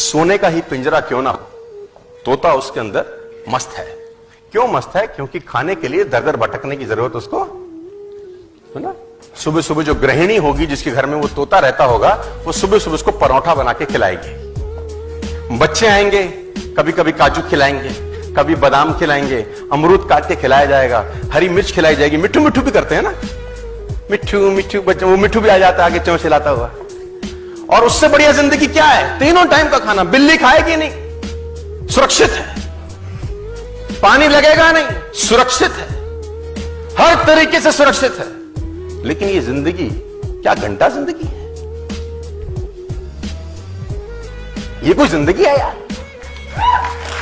सोने का ही पिंजरा क्यों ना हो, तोता उसके अंदर मस्त है। क्यों मस्त है? क्योंकि खाने के लिए दर दर भटकने की जरूरत उसको है ना। सुबह सुबह जो गृहिणी होगी जिसके घर में वो तोता रहता होगा, वो सुबह सुबह उसको परोठा बना के खिलाएगी। बच्चे आएंगे, कभी कभी काजू खिलाएंगे, कभी बादाम खिलाएंगे, अमरूद काट के खिलाया जाएगा, हरी मिर्च खिलाई जाएगी। मिट्ठू मिट्ठू भी करते हैं ना, मिट्ठू मिट्ठू बच्चे, वो मिट्ठू भी आ जाता है आगे चोंच हिलाता हुआ। और उससे बढ़िया जिंदगी क्या है? तीनों टाइम का खाना। बिल्ली खाएगी नहीं, सुरक्षित है। पानी लगेगा नहीं, सुरक्षित है, हर तरीके से सुरक्षित है। लेकिन ये जिंदगी क्या घंटा जिंदगी है? ये कोई जिंदगी है यार?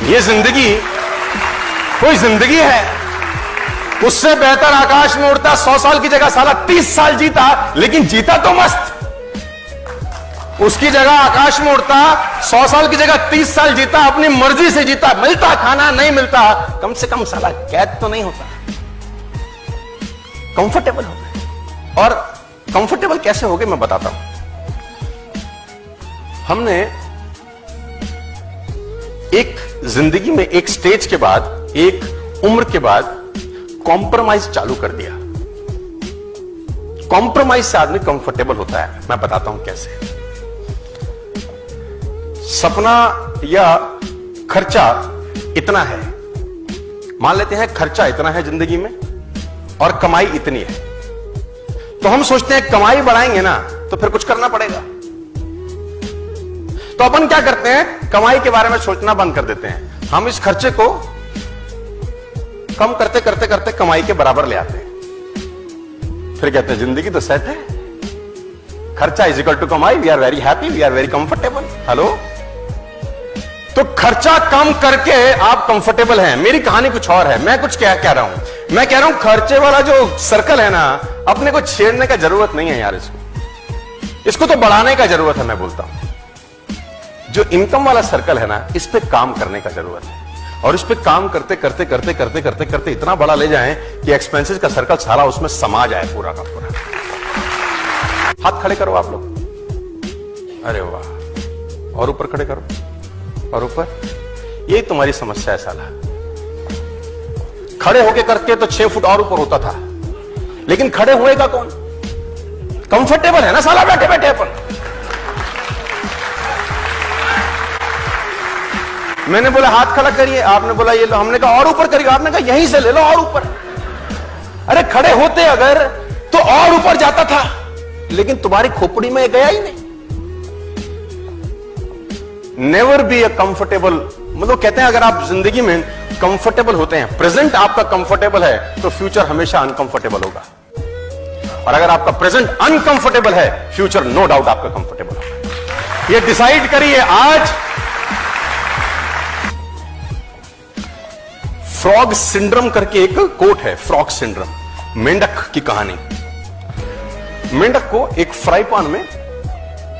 ये जिंदगी कोई जिंदगी है? उससे बेहतर आकाश में उड़ता 100 साल की जगह साला 30 साल जीता, लेकिन जीता तो मस्त। उसकी जगह आकाश में उड़ता 100 साल की जगह 30 साल जीता, अपनी मर्जी से जीता। मिलता खाना, नहीं मिलता, कम से कम साला कैद तो नहीं होता, कंफर्टेबल हो गए। और कंफर्टेबल कैसे हो गए मैं बताता हूं। हमने एक जिंदगी में एक स्टेज के बाद, एक उम्र के बाद कॉम्प्रोमाइज चालू कर दिया। कॉम्प्रोमाइज से आदमी कंफर्टेबल होता है। मैं बताता हूं कैसे। सपना या खर्चा इतना है, मान लेते हैं खर्चा इतना है जिंदगी में और कमाई इतनी है, तो हम सोचते हैं कमाई बढ़ाएंगे ना तो फिर कुछ करना पड़ेगा। तो अपन क्या करते हैं? कमाई के बारे में सोचना बंद कर देते हैं। हम इस खर्चे को कम करते करते करते कमाई के बराबर ले आते हैं। फिर कहते हैं जिंदगी तो सेट है, खर्चा इज इक्वल टू कमाई, we are very happy, we are very comfortable. Hello, तो खर्चा कम करके आप कंफर्टेबल हैं। मेरी कहानी कुछ और है, मैं कुछ क्या कह रहा हूं। मैं कह रहा हूं खर्चे वाला जो सर्कल है ना, अपने को छेड़ने का जरूरत नहीं है यार। इसको तो बढ़ाने का जरूरत है। मैं बोलता हूं जो इनकम वाला सर्कल है ना, इस पे काम करने का जरूरत है। और इस पे काम करते करते करते करते करते करते इतना बड़ा ले जाएं कि एक्सपेंसेस का सर्कल सारा उसमें समा जाए पूरा का पूरा। हाथ खड़े करो आप लोग। अरे वाह, और ऊपर खड़े करो, और ऊपर। यही तुम्हारी समस्या है साला। खड़े होके करके तो 6 फुट और ऊपर होता था, लेकिन खड़े होएगा कौन? कंफर्टेबल है ना साला बैठे बैठे अपन। मैंने बोला हाथ खड़ा करिए, आपने बोला ये लो। हमने कहा और ऊपर करिए, आपने कहा यहीं से ले लो और ऊपर। अरे खड़े होते अगर तो और ऊपर जाता था, लेकिन तुम्हारी खोपड़ी में गया ही नहीं। नेवर बी अ कंफर्टेबल, मतलब कहते हैं अगर आप जिंदगी में कंफर्टेबल होते हैं, प्रेजेंट आपका कंफर्टेबल है, तो फ्यूचर हमेशा अनकंफर्टेबल होगा। और अगर आपका प्रेजेंट अनकंफर्टेबल है, फ्यूचर नो डाउट आपका कंफर्टेबल होगा। ये डिसाइड करिए आज। फ्रॉग सिंड्रोम करके एक कोट है, फ्रॉग सिंड्रोम, मेंढक की कहानी। मेंढक को एक फ्राई पैन में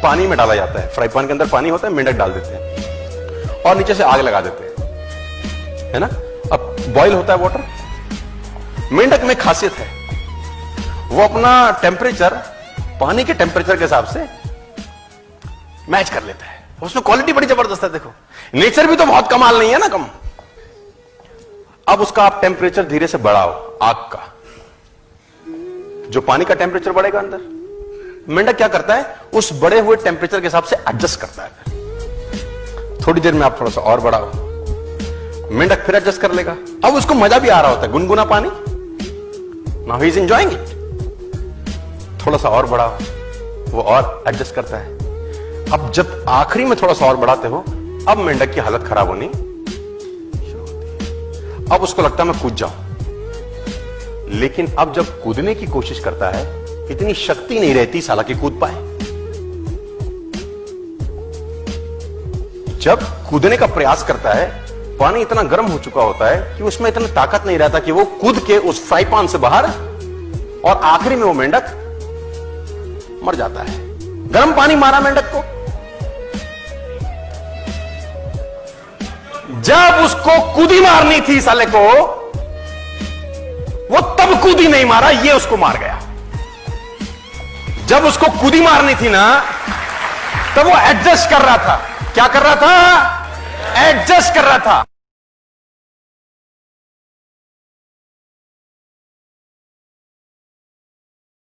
पानी में डाला जाता है। फ्राई पैन के अंदर पानी होता है, मेंढक डाल देते हैं और नीचे से आग लगा देते हैं, है ना। अब बॉईल होता है वाटर। मेंढक में खासियत है, वो अपना टेम्परेचर पानी के टेम्परेचर के हिसाब से मैच कर लेता है। उसमें क्वालिटी बड़ी जबरदस्त है। देखो, नेचर भी तो बहुत कमाल नहीं है ना, कम। अब उसका आप टेम्परेचर धीरे से बढ़ाओ, आग का। जो पानी का टेम्परेचर बढ़ेगा अंदर, मेंढक क्या करता है? उस बढ़े हुए टेम्परेचर के हिसाब से एडजस्ट करता है। थोड़ी देर में आप थोड़ा सा और बढ़ाओ, मेंढक फिर एडजस्ट कर लेगा। अब उसको मजा भी आ रहा होता है, गुनगुना पानी। Now he is enjoying it. थोड़ा सा और बढ़ाओ, वो और एडजस्ट करता है। अब जब आखिरी में थोड़ा सा और बढ़ाते हो, अब मेंढक की हालत खराब होनी शुरू होती है। अब उसको लगता है मैं कूद जाऊं, लेकिन अब जब कूदने की कोशिश करता है, इतनी शक्ति नहीं रहती साला कि कूद पाए। जब कूदने का प्रयास करता है, पानी इतना गर्म हो चुका होता है कि उसमें इतना ताकत नहीं रहता कि वो कूद के उस फ्राई पैन से बाहर, और आखिरी में वो मेंढक मर जाता है। गर्म पानी मारा मेंढक को। जब उसको कूदी मारनी थी साले को, वो तब कूदी नहीं मारा, ये उसको मार गया। जब उसको कूदी मारनी थी ना, तब वो एडजस्ट कर रहा था क्या कर रहा था? एडजस्ट कर रहा था।